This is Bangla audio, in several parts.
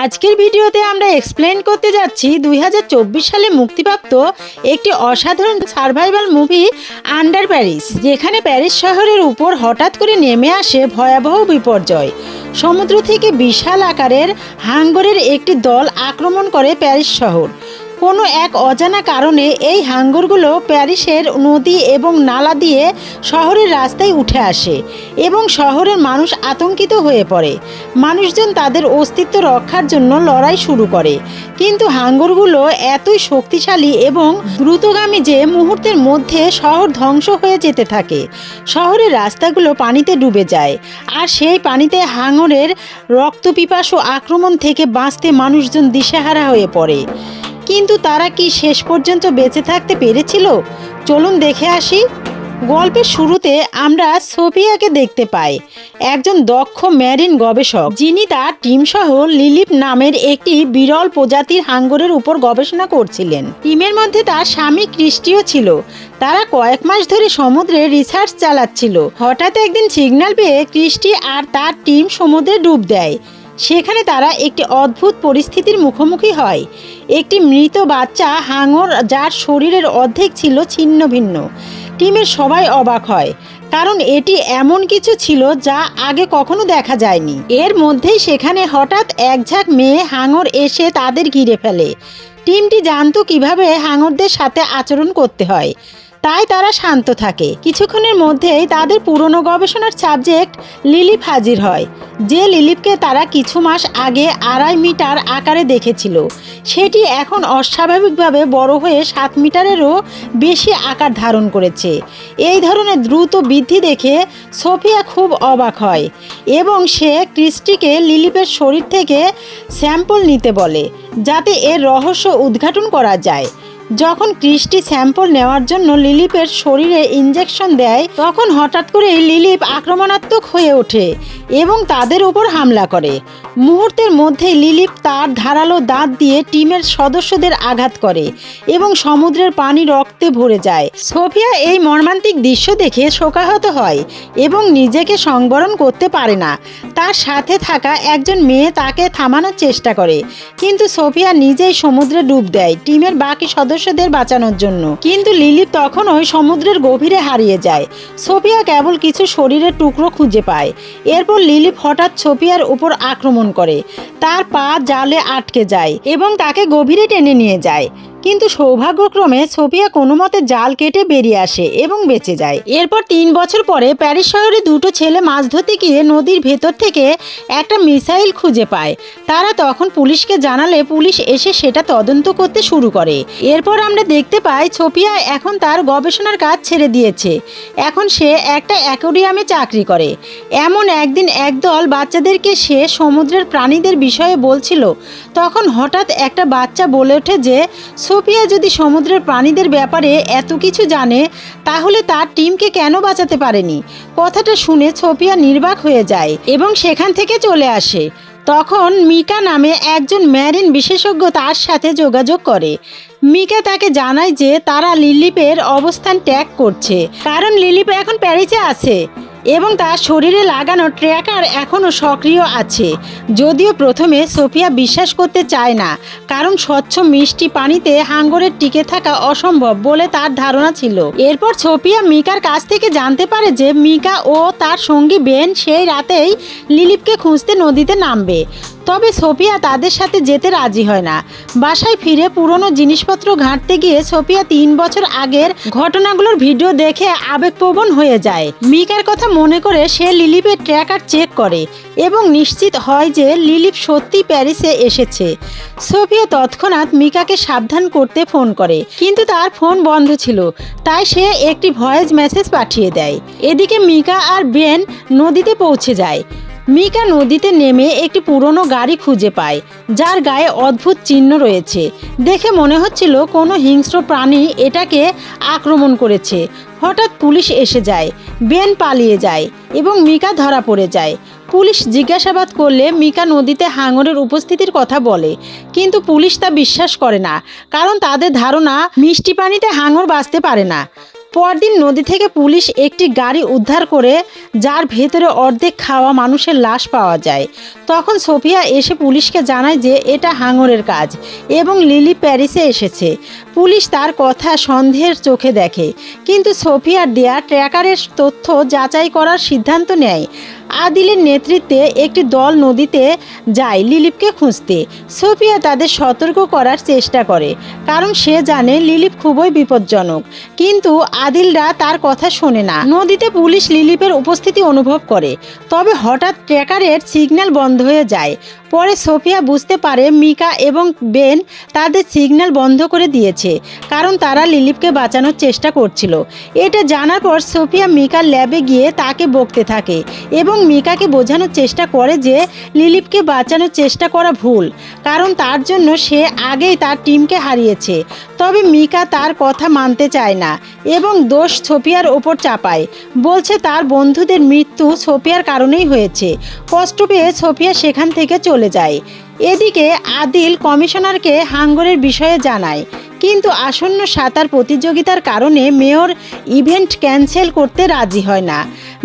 আজকের ভিডিওতে আমরা এক্সপ্লেন করতে যাচ্ছি 2024 সালে মুক্তিপ্রাপ্ত একটি অসাধারণ সার্ভাইভাল মুভি আন্ডার প্যারিস, যেখানে প্যারিস শহরের উপর হঠাৎ করে নেমে আসে ভয়াবহ বিপর্যয়। সমুদ্র থেকে বিশাল আকারের হাঙ্গরের একটি দল আক্রমণ করে প্যারিস শহর। কোনো এক অজানা কারণে এই হাঙ্গরগুলো প্যারিসের নদী এবং নালা দিয়ে শহরের রাস্তায় উঠে আসে এবং শহরের মানুষ আতঙ্কিত হয়ে পড়ে। মানুষজন তাদের অস্তিত্ব রক্ষার জন্য লড়াই শুরু করে, কিন্তু হাঙ্গরগুলো এতই শক্তিশালী এবং দ্রুতগামী যে মুহূর্তের মধ্যে শহর ধ্বংস হয়ে যেতে থাকে। শহরের রাস্তাগুলো পানিতে ডুবে যায়, আর সেই পানিতে হাঙ্গরের রক্তপিপাসু আক্রমণ থেকে বাঁচতে মানুষজন দিশেহারা হয়ে পড়ে। কিন্তু তারা কি শেষ পর্যন্ত বেঁচে থাকতে পেরেছিল? চলুন দেখে আসি। গল্পের শুরুতে আমরা সোফিয়াকে দেখতে পাই, একজন দক্ষ মেরিন গবেষক, যিনি তার টিমসহ লিলিপ নামের একটি বিরল প্রজাতির হাঙ্গরের উপর গবেষণা করছিলেন। টিমের মধ্যে তার স্বামী ক্রিস্টিও ছিল। তারা কয়েক মাস ধরে সমুদ্রে রিসার্চ চালাচ্ছিল। হঠাৎ একদিন সিগন্যাল পেয়ে ক্রিস্টি আর তার টিম সমুদ্রে ডুব দেয়। সেখানে তারা একটি অদ্ভুত পরিস্থিতির মুখোমুখি হয়। একটি মৃত বাচ্চা হাঙর, যার শরীরের অর্ধেক ছিল ছিন্ন ভিন্ন। টিমের সবাই অবাক হয়, কারণ এটি এমন কিছু ছিল যা আগে কখনো দেখা যায়নি। এর মধ্যেই সেখানে হঠাৎ এক ঝাঁক মেয়ে হাঙর এসে তাদের ঘিরে ফেলে। টিমটি জানতো কিভাবে হাঙরদের সাথে আচরণ করতে হয়, তাই তারা শান্ত থাকে। কিছুক্ষণের মধ্যেই তাদের পুরনো গবেষণার সাবজেক্ট লিলিপ হাজির হয়, যে লিলিপকে তারা কিছু মাস আগে 2.5 মিটার আকারে দেখেছিল। সেটি এখন অস্বাভাবিকভাবে বড় হয়ে 7 মিটারেরও বেশি আকার ধারণ করেছে। এই ধরনের দ্রুত বৃদ্ধি দেখে সোফিয়া খুব অবাক হয় এবং সে ক্রিস্টিকে লিলিপের শরীর থেকে স্যাম্পল নিতে বলে, যাতে এর রহস্য উদ্ঘাটন করা যায়। যখন ক্রিস্টি স্যাম্পল নেওয়ার জন্য লিলিপের শরীরে ইঞ্জেকশন দেয়, তখন হঠাৎ করে লিলিপ আক্রমণাত্মক হয়ে ওঠে এবং তাদের উপর হামলা করে। মুহূর্তের মধ্যেই লিলিপ তার ধারালো দাঁত দিয়ে টিমের সদস্যদের আঘাত করে এবং সমুদ্রের পানি রক্তে ভরে যায়। সোফিয়া এই মর্মান্তিক দৃশ্য দেখে শোকাহত হয় এবং নিজেকে সংবরণ করতে পারে না। তার সাথে থাকা একজন মেয়ে তাকে থামানোর চেষ্টা করে, কিন্তু সোফিয়া নিজেই সমুদ্রে ডুব দেয় টিমের বাকি সদস্যদের বাঁচানোর জন্য। কিন্তু লিলিপ তখনই সমুদ্রের গভীরে হারিয়ে যায়। সোফিয়া কেবল কিছু শরীরের টুকরো খুঁজে পায়। এরপর লিলিপ হঠাৎ সোফিয়ার উপর আক্রমণ করে। তার পা জালে আটকে যায় এবং তাকে গভীরে টেনে নিয়ে যায়। কিন্তু সৌভাগ্যক্রমে সোফিয়া কোনো মতে জাল কেটে বেরিয়ে আসে এবং বেঁচে যায়। এরপর 3 বছর পরে প্যারিস শহরে দুটো ছেলে মাছ ধরতে গিয়ে নদীর ভেতর থেকে একটা মিসাইল খুঁজে পায়। তারা তখন পুলিশকে জানালে পুলিশ এসে সেটা তদন্ত করতে শুরু করে। এরপর আমরা দেখতে পাই সোফিয়া এখন তার গবেষণার কাজ ছেড়ে দিয়েছে। এখন সে একটা অ্যাকোয়ারিয়ামে চাকরি করে। এমন একদিন একদল বাচ্চাদেরকে সে সমুদ্রের প্রাণীদের বিষয়ে বলছিল। তখন হঠাৎ একটা বাচ্চা বলে ওঠে যে সোফিয়া যদি সমুদ্রের প্রাণীদের ব্যাপারে এত কিছু জানে, তাহলে তার টিমকে কেন বাঁচাতে পারেনি। কথাটা শুনে সোফিয়া নির্বাক হয়ে যায় এবং সেখান থেকে চলে আসে। তখন মিকা নামে একজন মেরিন বিশেষজ্ঞ তার সাথে যোগাযোগ করে। মিকা তাকে জানায় যে তারা লিলিপের অবস্থান ট্র্যাক করছে, কারণ লিলিপ এখন প্যারিসে আছে এবং তার শরীরে লাগানো ট্র্যাকার এখনও সক্রিয় আছে। যদিও প্রথমে সোফিয়া বিশ্বাস করতে চায় না, কারণ স্বচ্ছ মিষ্টি পানিতে হাঙ্গরের টিকে থাকা অসম্ভব বলে তার ধারণা ছিল। এরপর সোফিয়া মিকার কাছ থেকে জানতে পারে যে মিকা ও তার সঙ্গী বেন সেই রাতেই লিলিপকে খুঁজতে নদীতে নামবে। তবে সোফিয়া তাদের সাথে যেতে রাজি হয় না। বাসায় ফিরে পুরনো জিনিসপত্র ঘাঁটতে গিয়ে সোফিয়া 3 বছর আগের ঘটনাগুলোর ভিডিও দেখে আবেগপ্রবণ হয়ে যায়। মিকার কথা মনে করে সে লিলিপের ট্র্যাকার চেক করে এবং নিশ্চিত হয় যে লিলিপ সত্যি প্যারিসে এসেছে। সোফিয়া তৎক্ষণাৎ মিকাকে সাবধান করতে ফোন করে, কিন্তু তার ফোন বন্ধ ছিল, তাই সে একটি ভয়েস মেসেজ পাঠিয়ে দেয়। এদিকে মিকা আর বেন নদীতে পৌঁছে যায়। মিকা নদীতে নেমে একটি পুরনো গাড়ি খুঁজে পায়, যার গায়ে অদ্ভুত চিহ্ন রয়েছে। দেখে মনে হচ্ছিল কোনো হিংস্র প্রাণী এটাকে আক্রমণ করেছে। হঠাৎ পুলিশ এসে যায়। বেন পালিয়ে যায় এবং মিকা ধরা পড়ে যায়। পুলিশ জিজ্ঞাসাবাদ করলে মিকা নদীতে হাঙরের উপস্থিতির কথা বলে, কিন্তু পুলিশ তা বিশ্বাস করে না, কারণ তাদের ধারণা মিষ্টি পানিতে হাঙর বাঁচতে পারে না। পরদিন নদী থেকে পুলিশ একটি গাড়ি উদ্ধার করে, যার ভেতরে অর্ধেক খাওয়া মানুষের লাশ পাওয়া যায়। তখন সোফিয়া এসে পুলিশকে জানায় যে এটা হাঙরের কাজ এবং লিলি প্যারিসে এসেছে। পুলিশ তার কথা সন্দেহের চোখে দেখে, কিন্তু সোফিয়ার দেয়া ট্র্যাকারের তথ্য যাচাই করার সিদ্ধান্ত নেয়। আদিলের নেতৃত্বে একটি দল নদীতে যায় লিলিপকে খুঁজতে। সোফিয়া তাদের সতর্ক করার চেষ্টা করে, কারণ সে জানে লিলিপ খুবই বিপজ্জনক, কিন্তু আদিলরা তার কথা শোনে না। নদীতে পুলিশ লিলিপের উপস্থিতি অনুভব করে, তবে হঠাৎ ট্র্যাকারের সিগন্যাল বন্ধ হয়ে যায়। পরে সোফিয়া বুঝতে পারে মিকা এবং বেন তাদের সিগন্যাল বন্ধ করে দিয়েছে, কারণ তারা লিলিপকে বাঁচানোর চেষ্টা করছিল। এটা জানার পর সোফিয়া মিকার ল্যাবে গিয়ে তাকে বকতে থাকে এবং মিকাকে বোঝানোর চেষ্টা করে যে লিলিপকে বাঁচানোর চেষ্টা করা ভুল, কারণ তার জন্য সে আগেই তার টিমকে হারিয়েছে। তবে মিকা তার কথা মানতে চায় না এবং দোষ সোফিয়ার ওপর চাপায়, বলছে তার বন্ধুদের মৃত্যু সোফিয়ার কারণেই হয়েছে। কষ্ট পেয়ে সোফিয়া সেখান থেকে চলে যায়। এদিকে আদিল কমিশনারকে হাঙ্গরের বিষয়ে জানায়, কিন্তু আসন্ন সাঁতার প্রতিযোগিতার কারণে মেয়র ইভেন্ট ক্যান্সেল করতে রাজি হয় না।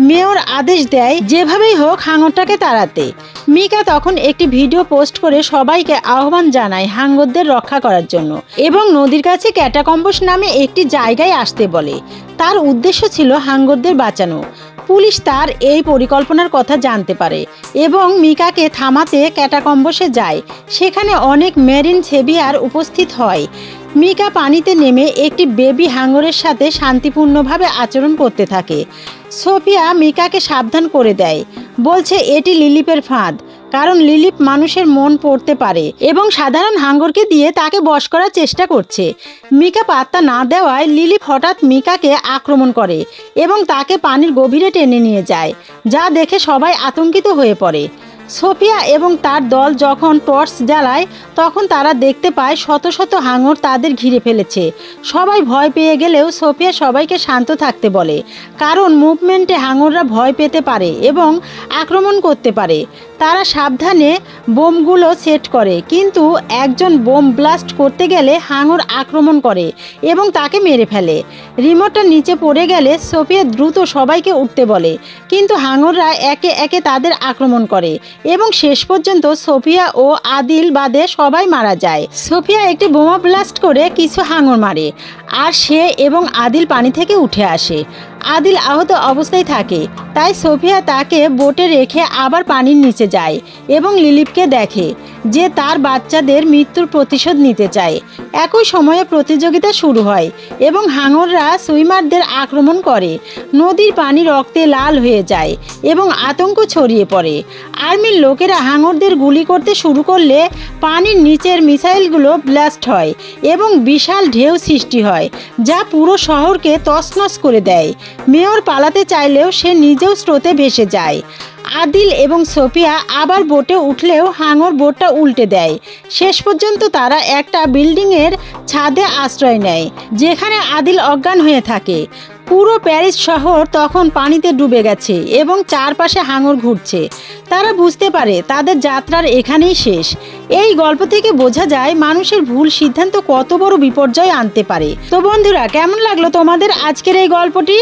মেয়র আদেশ দেয় যেভাবেই হোক হাঙরটাকে তাড়াতে। মিকা তখন একটি ভিডিও পোস্ট করে সবাইকে আহ্বান জানায় হাঙ্গরদের রক্ষা করার জন্য এবং নদীর কাছে ক্যাটাকম্বস নামে একটি জায়গায় আসতে বলে। তার উদ্দেশ্য ছিল হাঙ্গরদের বাঁচানো। পুলিশ তার এই পরিকল্পনার কথা জানতে পারে এবং মিকাকে থামাতে ক্যাটাকম্বসে যায়। সেখানে অনেক মেরিন সেভিয়ার উপস্থিত হয়। মিকা পানিতে নেমে একটি বেবি হাঙরের সাথে শান্তিপূর্ণভাবে আচরণ করতে থাকে। সোফিয়া মিকাকে সাবধান করে দেয়, বলছে এটি লিলিপের ফাঁদ, কারণ লিলিপ মানুষের মন পড়তে পারে এবং সাধারণ হাঙ্গরকে দিয়ে তাকে বশ করার চেষ্টা করছে। মিকা পাত্তা না দেওয়ায় লিলিপ হঠাৎ মিকাকে আক্রমণ করে এবং তাকে পানির গভীরে টেনে নিয়ে যায়, যা দেখে সবাই আতঙ্কিত হয়ে পড়ে। সোফিয়া এবং তার দল যখন টর্চ জ্বালায়, তখন তারা দেখতে পায় শত শত হাঙর তাদের ঘিরে ফেলেছে। সবাই ভয় পেয়ে গেলেও সোফিয়া সবাইকে শান্ত থাকতে বলে, কারণ মুভমেন্টে হাঙররা ভয় পেতে পারে এবং আক্রমণ করতে পারে। তারা সাবধানে বোমগুলো সেট করে, কিন্তু একজন বোম ব্লাস্ট করতে গেলে হাঙর আক্রমণ করে এবং তাকে মেরে ফেলে। রিমোটটা নিচে পড়ে গেলে সোফিয়া দ্রুত সবাইকে উঠতে বলে, কিন্তু হাঙররা একে একে তাদের আক্রমণ করে এবং শেষ পর্যন্ত সোফিয়া ও আদিল বাদে সবাই মারা যায়। সোফিয়া একটি বোমা ব্লাস্ট করে কিছু হাঙর মারে, আর সে এবং আদিল পানি থেকে উঠে আসে। আদিল আহত অবস্থায় থাকে, তাই সোফিয়া তাকে বোটে রেখে আবার পানির নিচে যায় এবং লিলিপকে দেখে যে তার বাচ্চাদের মৃত্যুর প্রতিশোধ নিতে চায়। একই সময়ে প্রতিযোগিতা শুরু হয় এবং হাঙররা সুইমারদের আক্রমণ করে। নদীর পানি রক্তে লাল হয়ে যায় এবং আতঙ্ক ছড়িয়ে পড়ে। আর্মির লোকেরা হাঙরদের গুলি করতে শুরু করলে পানির নিচের মিসাইলগুলো ব্লাস্ট হয় এবং বিশাল ঢেউ সৃষ্টি হয়, যা পুরো শহরকে তছনছ করে দেয়। মেয়র পালাতে চাইলেও সে নিজেও স্রোতে ভেসে যায়। আদিল এবং সোফিয়া আবার বোটে উঠলেও হাঙর বোটটা উল্টে দেয়। শেষ পর্যন্ত তারা একটা বিল্ডিংয়ের ছাদে আশ্রয় নেয়, যেখানে আদিল অজ্ঞান হয়ে থাকে। পুরো প্যারিস শহর তখন পানিতে ডুবে গেছে এবং চারপাশে হাঙর ঘুরছে। তারা বুঝতে পারে তাদের যাত্রার এখানেই শেষ। এই গল্প থেকে বোঝা যায় মানুষের ভুল সিদ্ধান্ত কত বড় বিপর্যয় আনতে পারে। তো বন্ধুরা, কেমন লাগলো তোমাদের আজকের এই গল্পটি?